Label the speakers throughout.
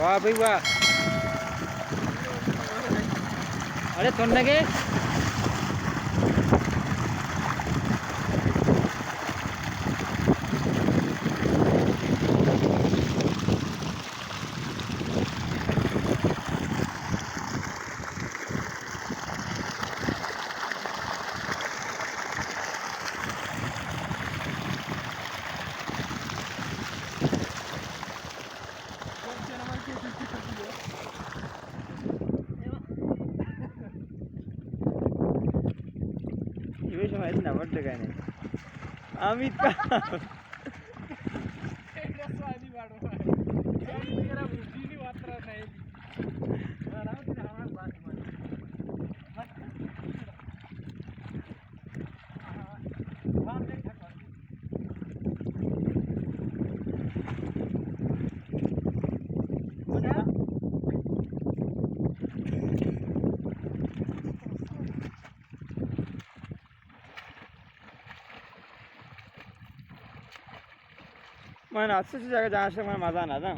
Speaker 1: वाह भाई वाह। अरे सुनने के इवेश माहिती ना वाटतं काय नाही आम्ही का मैं अच्छी जगह जहाँ से मैं मजा ना था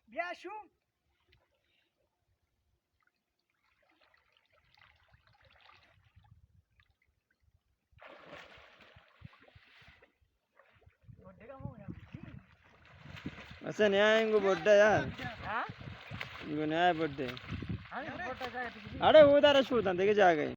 Speaker 2: Biasu.
Speaker 1: ऐसा नहीं आया इनको बर्थडे यार
Speaker 2: हाँ?
Speaker 1: इनको नहीं आया बर्थडे
Speaker 2: हाँ, फोटो जाए तो
Speaker 1: अरे वो उधर शूट देखे जा गए